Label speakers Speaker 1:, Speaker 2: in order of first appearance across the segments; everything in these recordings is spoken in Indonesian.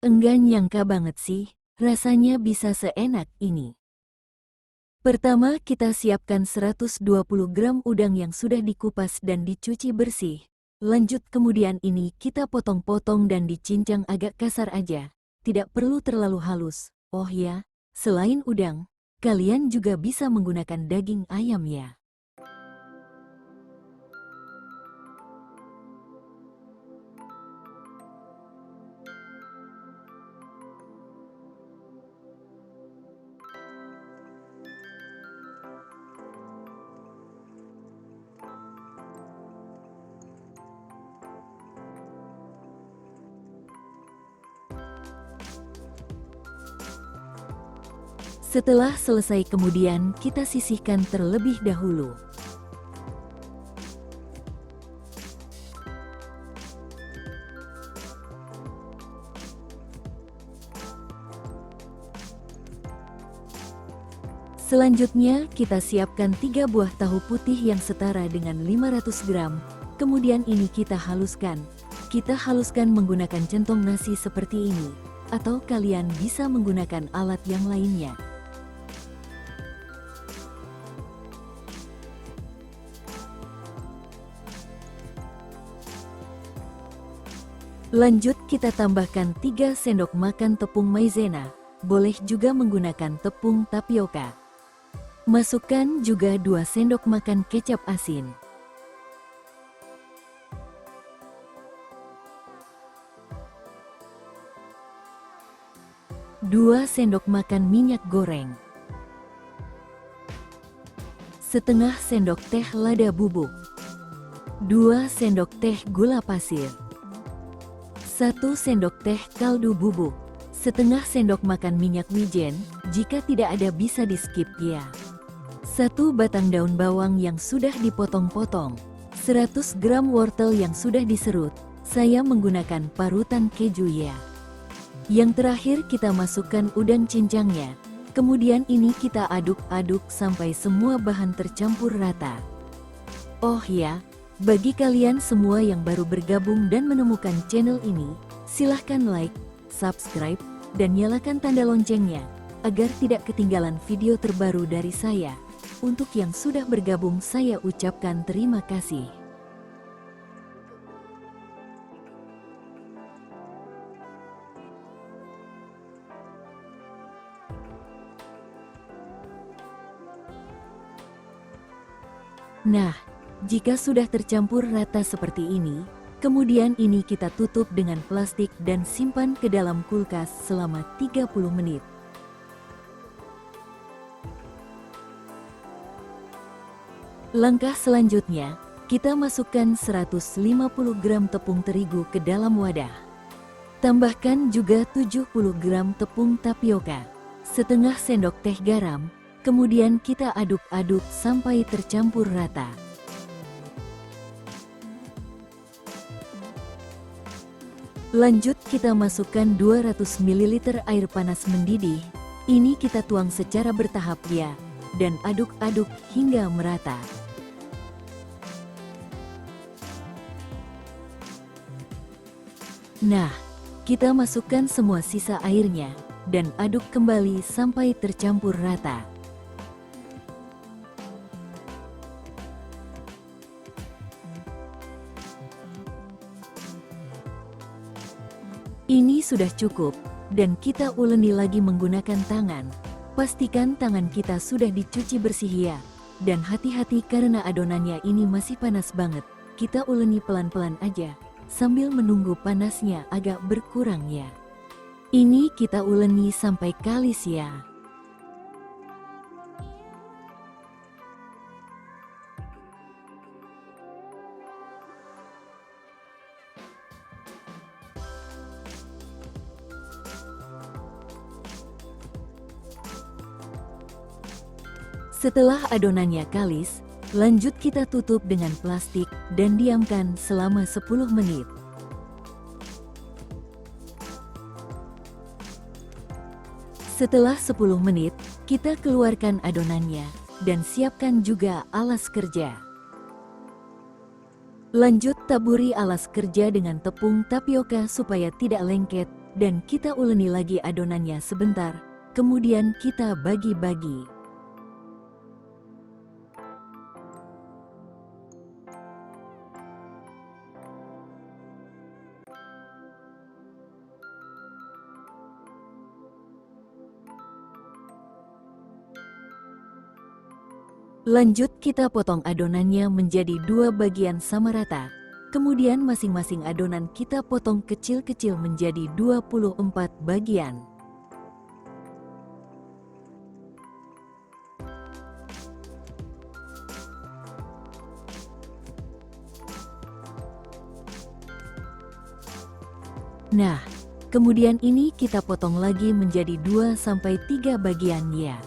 Speaker 1: Enggak nyangka banget sih, rasanya bisa seenak ini. Pertama kita siapkan 120 gram udang yang sudah dikupas dan dicuci bersih. Lanjut kemudian ini kita potong-potong dan dicincang agak kasar aja. Tidak perlu terlalu halus. Oh ya, selain udang, kalian juga bisa menggunakan daging ayam ya. Setelah selesai kemudian kita sisihkan terlebih dahulu. Selanjutnya kita siapkan 3 buah tahu putih yang setara dengan 500 gram. Kemudian ini kita haluskan. Kita haluskan menggunakan centong nasi seperti ini. Atau kalian bisa menggunakan alat yang lainnya. Lanjut kita tambahkan 3 sendok makan tepung maizena. Boleh juga menggunakan tepung tapioka. Masukkan juga 2 sendok makan kecap asin. Dua sendok makan minyak goreng. Setengah sendok teh lada bubuk. 2 sendok teh gula pasir. 1 sendok teh kaldu bubuk. Setengah sendok makan minyak wijen, jika tidak ada bisa di skip ya. 1 batang daun bawang yang sudah dipotong-potong. 100 gram wortel yang sudah diserut. Saya menggunakan parutan keju ya. Yang terakhir kita masukkan udang cincangnya. Kemudian ini kita aduk-aduk sampai semua bahan tercampur rata. Oh ya, bagi kalian semua yang baru bergabung dan menemukan channel ini, silahkan like, subscribe, dan nyalakan tanda loncengnya, agar tidak ketinggalan video terbaru dari saya. Untuk yang sudah bergabung saya ucapkan terima kasih. Nah, jika sudah tercampur rata seperti ini, kemudian ini kita tutup dengan plastik dan simpan ke dalam kulkas selama 30 menit. Langkah selanjutnya, kita masukkan 150 gram tepung terigu ke dalam wadah. Tambahkan juga 70 gram tepung tapioka, setengah sendok teh garam, kemudian kita aduk-aduk sampai tercampur rata. Lanjut kita masukkan 200 ml air panas mendidih. Ini kita tuang secara bertahap ya, dan aduk-aduk hingga merata. Nah, kita masukkan semua sisa airnya, dan aduk kembali sampai tercampur rata. Ini sudah cukup, dan kita uleni lagi menggunakan tangan. Pastikan tangan kita sudah dicuci bersih ya, dan hati-hati karena adonannya ini masih panas banget. Kita uleni pelan-pelan aja, sambil menunggu panasnya agak berkurang ya. Ini kita uleni sampai kalis ya. Setelah adonannya kalis, lanjut kita tutup dengan plastik dan diamkan selama 10 menit. Setelah 10 menit, kita keluarkan adonannya dan siapkan juga alas kerja. Lanjut taburi alas kerja dengan tepung tapioka supaya tidak lengket dan kita uleni lagi adonannya sebentar, kemudian kita bagi-bagi. Lanjut kita potong adonannya menjadi 2 bagian sama rata. Kemudian masing-masing adonan kita potong kecil-kecil menjadi 24 bagian. Nah, kemudian ini kita potong lagi menjadi 2-3 bagian ya.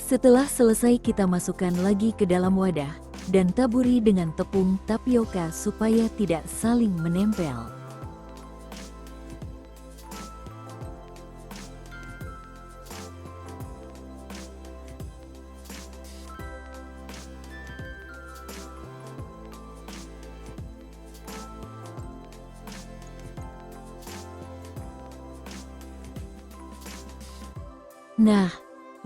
Speaker 1: Setelah selesai kita masukkan lagi ke dalam wadah, dan taburi dengan tepung tapioka supaya tidak saling menempel. Nah,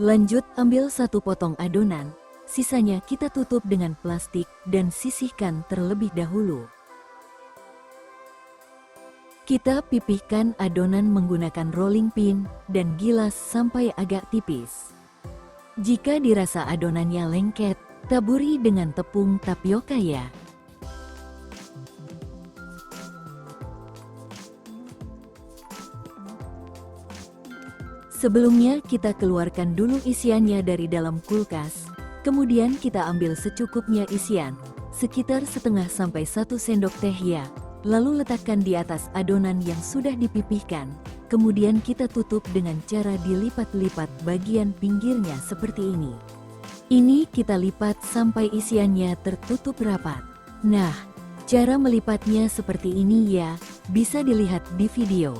Speaker 1: lanjut ambil 1 potong adonan, sisanya kita tutup dengan plastik dan sisihkan terlebih dahulu. Kita pipihkan adonan menggunakan rolling pin dan gilas sampai agak tipis. Jika dirasa adonannya lengket, taburi dengan tepung tapioka ya. Sebelumnya kita keluarkan dulu isiannya dari dalam kulkas, kemudian kita ambil secukupnya isian, sekitar setengah sampai 1 sendok teh ya, lalu letakkan di atas adonan yang sudah dipipihkan, kemudian kita tutup dengan cara dilipat-lipat bagian pinggirnya seperti ini. Ini kita lipat sampai isiannya tertutup rapat. Nah, cara melipatnya seperti ini ya, bisa dilihat di video.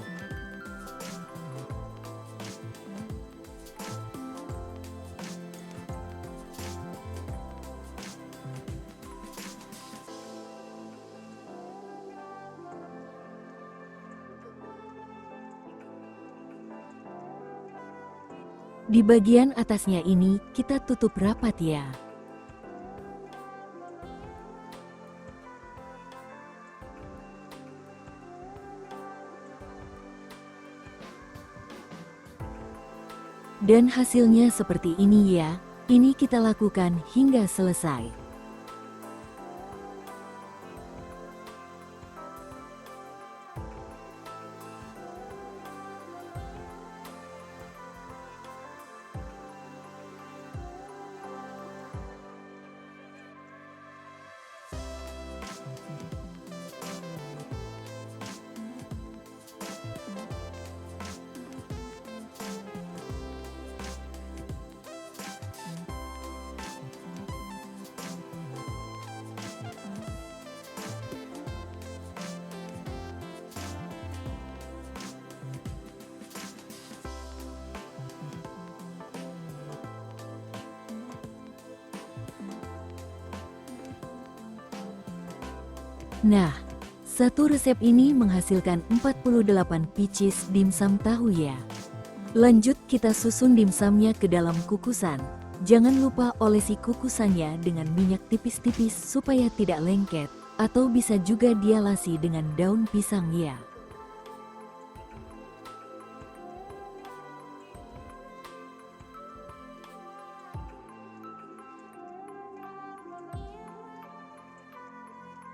Speaker 1: Di bagian atasnya ini kita tutup rapat ya. Dan hasilnya seperti ini ya, ini kita lakukan hingga selesai. Nah, satu resep ini menghasilkan 48 pieces dimsum tahu ya. Lanjut kita susun dimsumnya ke dalam kukusan. Jangan lupa olesi kukusannya dengan minyak tipis-tipis supaya tidak lengket, atau bisa juga dialasi dengan daun pisang ya.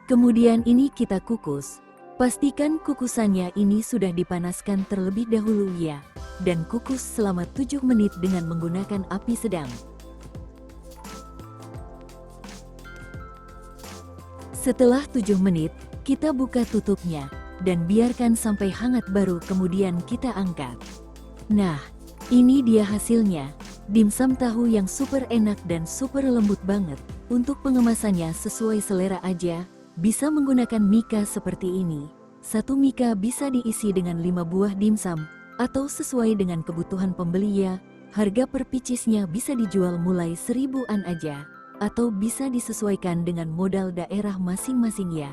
Speaker 1: Kemudian ini kita kukus. Pastikan kukusannya ini sudah dipanaskan terlebih dahulu ya, dan kukus selama 7 menit dengan menggunakan api sedang. Setelah 7 menit, kita buka tutupnya, dan biarkan sampai hangat baru kemudian kita angkat. Nah, ini dia hasilnya, dimsum tahu yang super enak dan super lembut banget. Untuk pengemasannya sesuai selera aja, bisa menggunakan mika seperti ini. 1 mika bisa diisi dengan 5 buah dimsum, atau sesuai dengan kebutuhan pembeli ya. Harga per pieces-nya bisa dijual mulai 1000-an aja, atau bisa disesuaikan dengan modal daerah masing-masing ya.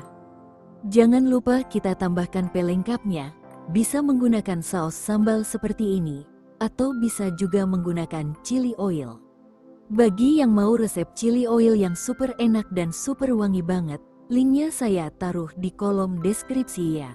Speaker 1: Jangan lupa kita tambahkan pelengkapnya, bisa menggunakan saus sambal seperti ini, atau bisa juga menggunakan chili oil. Bagi yang mau resep chili oil yang super enak dan super wangi banget, linknya saya taruh di kolom deskripsi ya.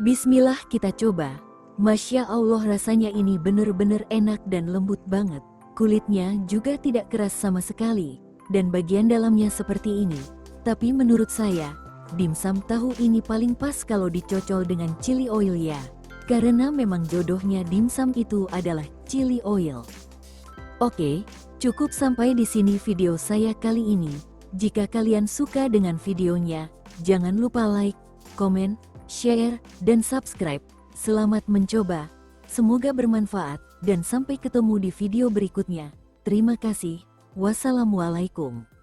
Speaker 1: Bismillah kita coba. Masya Allah rasanya ini bener-bener enak dan lembut banget. Kulitnya juga tidak keras sama sekali, dan bagian dalamnya seperti ini. Tapi menurut saya, dimsum tahu ini paling pas kalau dicocol dengan chili oil ya. Karena memang jodohnya dimsum itu adalah chili oil. Oke, cukup sampai di sini video saya kali ini. Jika kalian suka dengan videonya, jangan lupa like, komen, share, dan subscribe. Selamat mencoba. Semoga bermanfaat dan sampai ketemu di video berikutnya. Terima kasih. Wassalamualaikum.